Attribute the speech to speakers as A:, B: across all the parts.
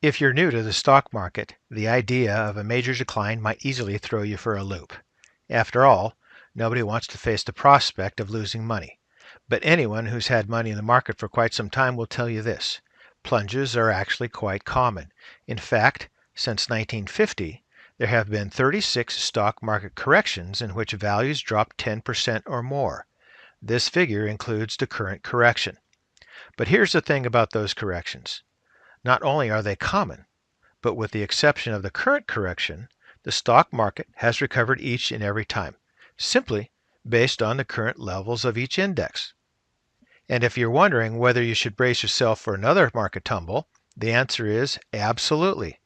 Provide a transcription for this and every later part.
A: If you're new to the stock market, the idea of a major decline might easily throw you for a loop. After all, nobody wants to face the prospect of losing money. But anyone who's had money in the market for quite some time will tell you this. Plunges are actually quite common. In fact, since 1950, there have been 36 stock market corrections in which values dropped 10% or more. This figure includes the current correction. But here's the thing about those corrections. Not only are they common, but with the exception of the current correction, the stock market has recovered each and every time, simply based on the current levels of each index. And if you're wondering whether you should brace yourself for another market tumble, the answer is absolutely.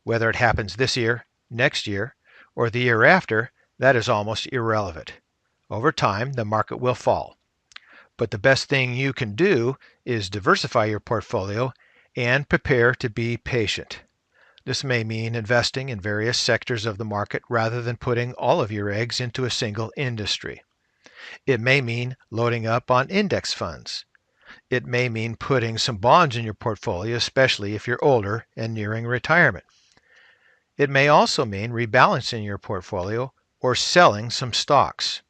A: Whether it happens this year, next year, or the year after, that is almost irrelevant. Over time, the market will fall. But the best thing you can do is diversify your portfolio and prepare to be patient. This may mean investing in various sectors of the market rather than putting all of your eggs into a single industry. It may mean loading up on index funds. It may mean putting some bonds in your portfolio, especially if you're older and nearing retirement. It may also mean rebalancing your portfolio or selling some stocks.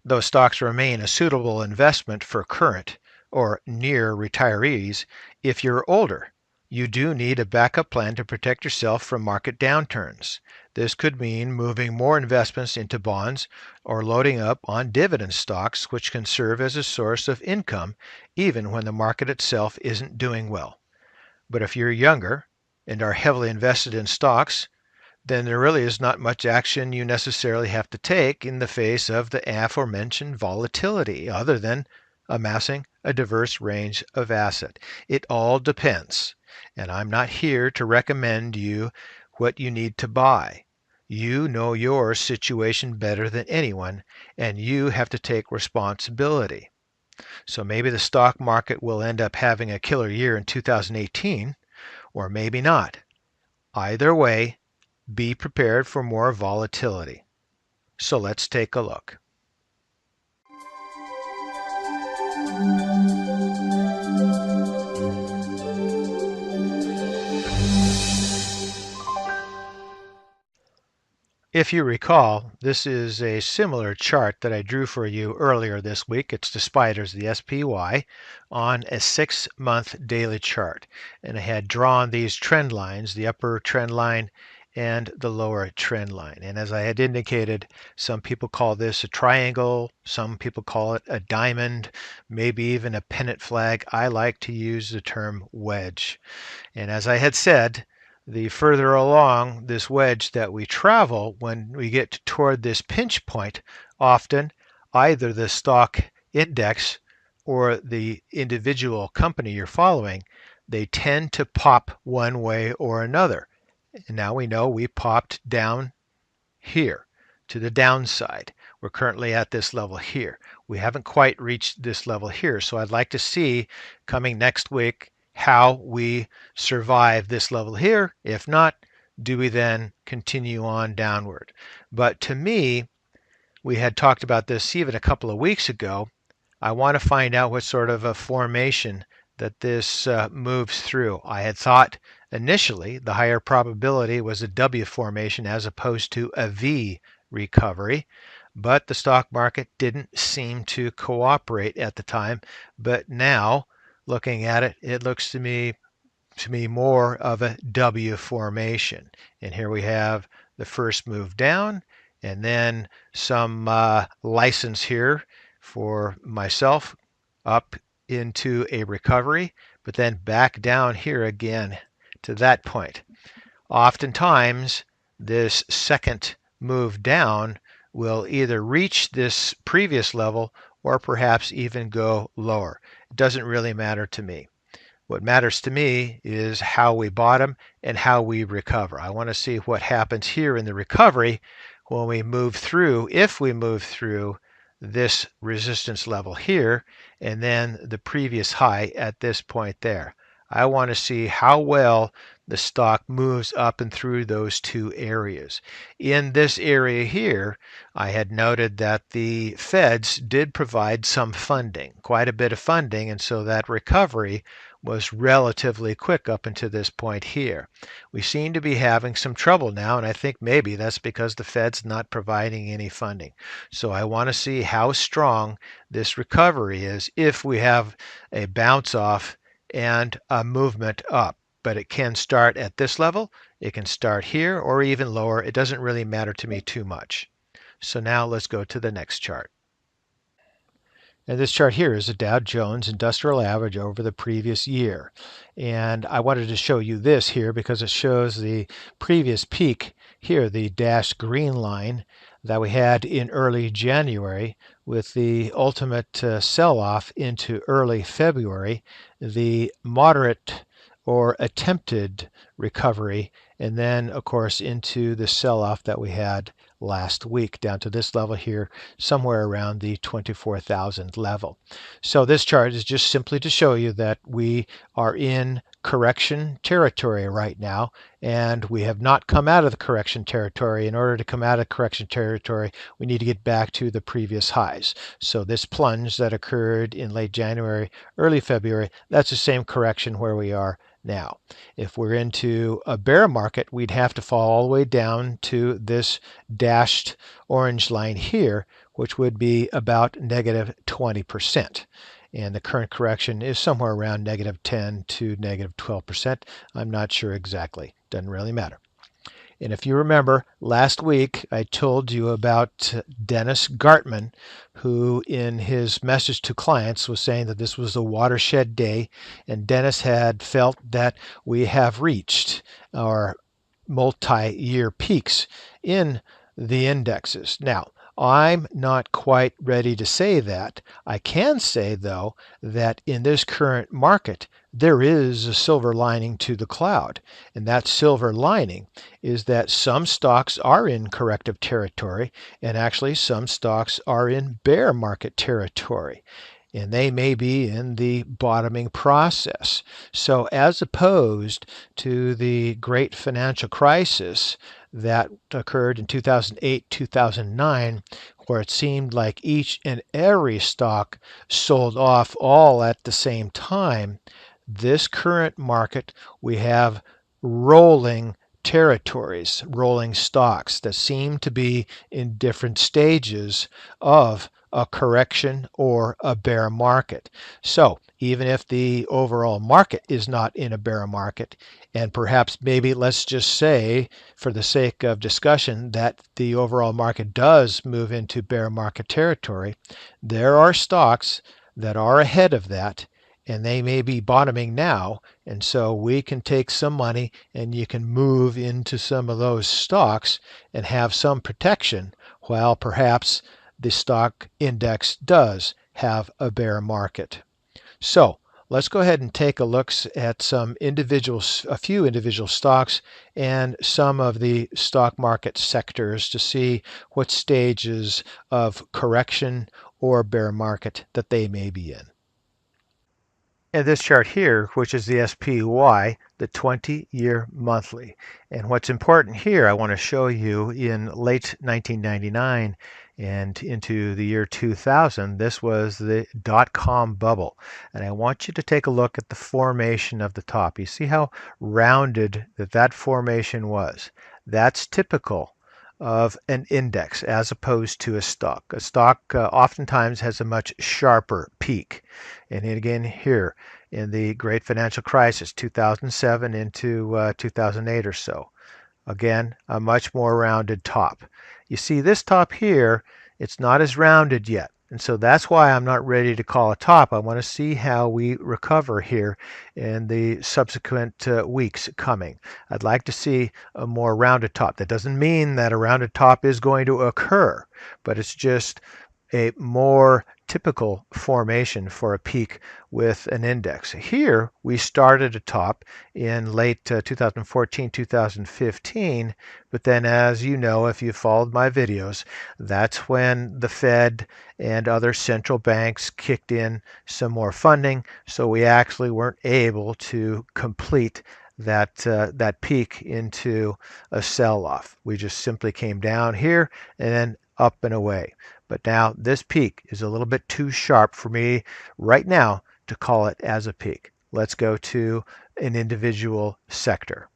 A: Those stocks remain a suitable investment for current or near retirees. If you're older, you do need a backup plan to protect yourself from market downturns. This could mean moving more investments into bonds or loading up on dividend stocks, which can serve as a source of income even when the market itself isn't doing well. But if you're younger and are heavily invested in stocks, then there really is not much action you necessarily have to take in the face of the aforementioned volatility, other than amassing a diverse range of assets. It all depends, and I'm not here to recommend you what you need to buy. You know your situation better than anyone, and you have to take responsibility. So maybe the stock market will end up having a killer year in 2018, or maybe not. Either way, be prepared for more volatility. So let's take a look. If you recall, this is a similar chart that I drew for you earlier this week. It's the spiders, the SPY, on a 6-month daily chart. And I had drawn these trend lines, the upper trend line and the lower trend line. And as I had indicated, some people call this a triangle, some people call it a diamond, maybe even a pennant flag. I like to use the term wedge. And as I had said, the further along this wedge that we travel, when we get toward this pinch point, often either the stock index or the individual company you're following, they tend to pop one way or another. And now we know we popped down here to the downside. We're currently at this level here. We haven't quite reached this level here, so I'd like to see coming next week how we survive this level here. If not, do we then continue on downward? But to me, we had talked about this even a couple of weeks ago. I want to find out what sort of a formation that this moves through. I had thought initially the higher probability was a W formation as opposed to a V recovery, but the stock market didn't seem to cooperate at the time. But now, looking at it, it looks to me more of a W formation. And here we have the first move down, and then some license here for myself up into a recovery, but then back down here again to that point. Oftentimes, this second move down will either reach this previous level or perhaps even go lower. It doesn't really matter to me. What matters to me is how we bottom and how we recover. I want to see what happens here in the recovery when we move through, if we move through this resistance level here and then the previous high at this point there. I want to see how well the stock moves up and through those two areas. In this area here, I had noted that the Feds did provide some funding, quite a bit of funding, and so that recovery was relatively quick up until this point here. We seem to be having some trouble now, and I think maybe that's because the Fed's not providing any funding. So I want to see how strong this recovery is if we have a bounce off and a movement up. But it can start at this level, it can start here, or even lower. It doesn't really matter to me too much. So now let's go to the next chart. And this chart here is the Dow Jones Industrial Average over the previous year. And I wanted to show you this here because it shows the previous peak here, the dashed green line that we had in early January with the ultimate sell-off into early February, the moderate or attempted recovery, and then of course into the sell-off that we had last week down to this level here, somewhere around the 24,000 level. So this chart is just simply to show you that we are in correction territory right now, and we have not come out of the correction territory. In order to come out of correction territory, we need to get back to the previous highs. So this plunge that occurred in late January, early February, that's the same correction where we are now. If we're into a bear market, we'd have to fall all the way down to this dashed orange line here, which would be about negative 20%. And the current correction is somewhere around negative 10 to negative 12%. I'm not sure exactly. Doesn't really matter. And if you remember, last week I told you about Dennis Gartman, who in his message to clients was saying that this was a watershed day, and Dennis had felt that we have reached our multi-year peaks in the indexes. Now, I'm not quite ready to say that. I can say, though, that in this current market, there is a silver lining to the cloud. And that silver lining is that some stocks are in corrective territory, and actually some stocks are in bear market territory. And they may be in the bottoming process. So as opposed to the great financial crisis that occurred in 2008, 2009, where it seemed like each and every stock sold off all at the same time, this current market, we have rolling territories, rolling stocks that seem to be in different stages of a correction or a bear market. So even if the overall market is not in a bear market, and perhaps maybe let's just say, for the sake of discussion, that the overall market does move into bear market territory, there are stocks that are ahead of that, and they may be bottoming now, and so we can take some money and you can move into some of those stocks and have some protection, while perhaps the stock index does have a bear market. So let's go ahead and take a look at a few individual stocks and some of the stock market sectors to see what stages of correction or bear market that they may be in. And this chart here, which is the SPY, the 20-year monthly. And what's important here, I want to show you in late 1999 and into the year 2000, this was the dot-com bubble. And I want you to take a look at the formation of the top. You see how rounded that formation was. That's typical of an index as opposed to a stock. A stock oftentimes has a much sharper peak. And again here in the great financial crisis, 2007 into 2008 or so. Again, a much more rounded top. You see this top here, it's not as rounded yet. And so that's why I'm not ready to call a top. I want to see how we recover here in the subsequent weeks coming. I'd like to see a more rounded top. That doesn't mean that a rounded top is going to occur, but it's just a more typical formation for a peak with an index. Here we started a top in late 2014, 2015, but then as you know, if you followed my videos, that's when the Fed and other central banks kicked in some more funding, so we actually weren't able to complete that peak into a sell-off. We just simply came down here and then up and away. But now this peak is a little bit too sharp for me right now to call it as a peak. let's go to an individual sector.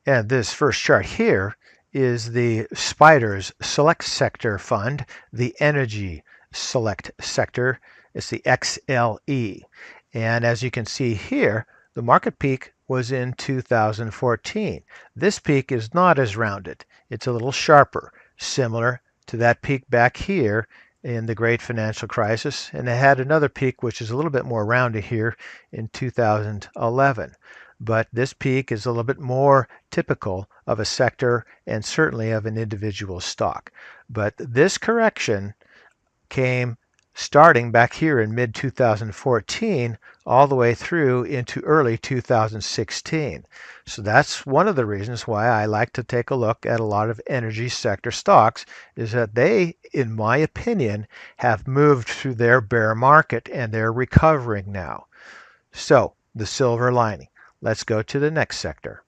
A: And this first chart here is the SPDR's Select Sector Fund, the Energy Select Sector. It's the XLE. And as you can see here, the market peak was in 2014. This peak is not as rounded. It's a little sharper, similar to that peak back here in the Great Financial Crisis. And it had another peak which is a little bit more rounded here in 2011. But this peak is a little bit more typical of a sector and certainly of an individual stock. But this correction came starting back here in mid-2014 all the way through into early 2016. So that's one of the reasons why I like to take a look at a lot of energy sector stocks, is that they, in my opinion, have moved through their bear market and they're recovering now. So the silver lining. Let's go to the next sector.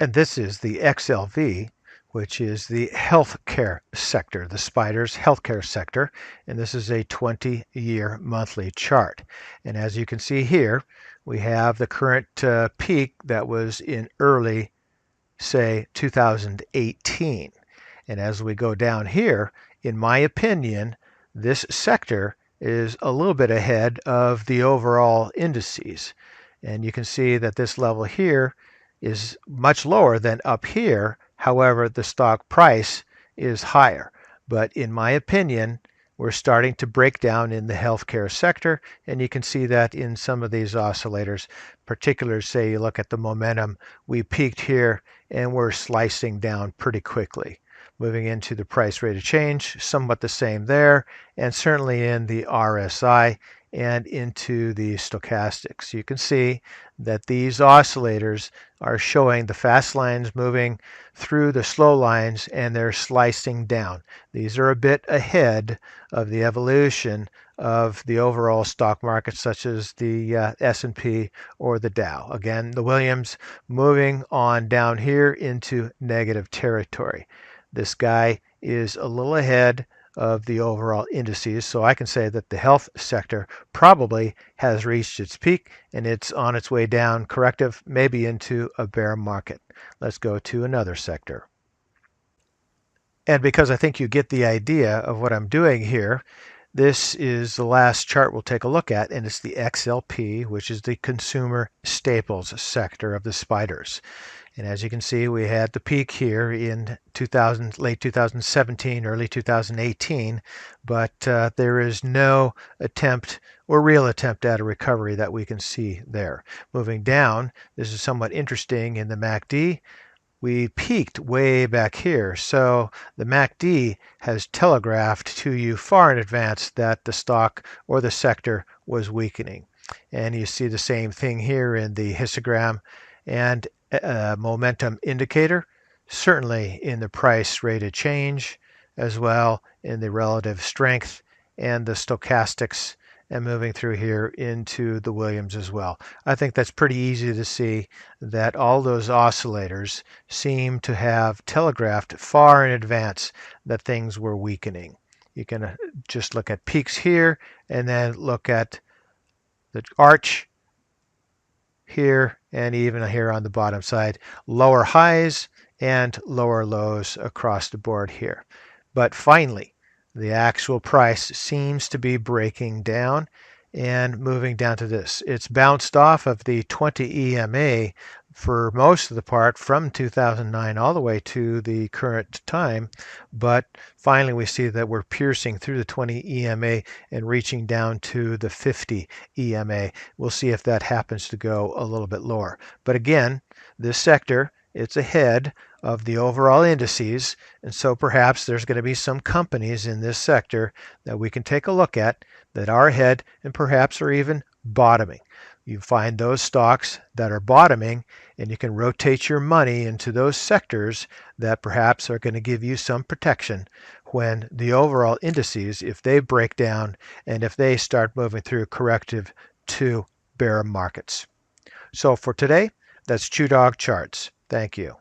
A: And this is the XLV, which is the healthcare sector, the SPDR's healthcare sector. And this is a 20-year monthly chart. And as you can see here, we have the current peak that was in early, say, 2018. And as we go down here, in my opinion, this sector is a little bit ahead of the overall indices. And you can see that this level here is much lower than up here. However, the stock price is higher. But in my opinion, we're starting to break down in the healthcare sector. And you can see that in some of these oscillators, particularly say you look at the momentum, we peaked here and we're slicing down pretty quickly. Moving into the price rate of change, somewhat the same there, and certainly in the RSI and into the stochastics. You can see that these oscillators are showing the fast lines moving through the slow lines and they're slicing down. These are a bit ahead of the evolution of the overall stock market, such as the S&P or the Dow. Again, the Williams moving on down here into negative territory. This guy is a little ahead of the overall indices, so I can say that the health sector probably has reached its peak and it's on its way down, corrective, maybe into a bear market. Let's go to another sector. And because I think you get the idea of what I'm doing here, this is the last chart we'll take a look at, and it's the XLP, which is the consumer staples sector of the SPDRs. And as you can see, we had the peak here in late 2017, early 2018, but there is no attempt or real attempt at a recovery that we can see there. Moving down, this is somewhat interesting in the MACD. We peaked way back here, so the MACD has telegraphed to you far in advance that the stock or the sector was weakening. And you see the same thing here in the histogram and momentum indicator, certainly in the price rate of change, as well in the relative strength and the stochastics, and moving through here into the Williams as well. I think that's pretty easy to see that all those oscillators seem to have telegraphed far in advance that things were weakening. You can just look at peaks here and then look at the arch here and even here on the bottom side, lower highs and lower lows across the board here. But finally, the actual price seems to be breaking down and moving down to this. It's bounced off of the 20 EMA for most of the part from 2009 all the way to the current time, but finally we see that we're piercing through the 20 EMA and reaching down to the 50 EMA. We'll see if that happens to go a little bit lower. But again, this sector, it's ahead of the overall indices, and so perhaps there's going to be some companies in this sector that we can take a look at that are ahead and perhaps are even bottoming. You find those stocks that are bottoming and you can rotate your money into those sectors that perhaps are going to give you some protection when the overall indices, if they break down and if they start moving through corrective to bear markets. So for today, that's Chew Dog Charts. Thank you.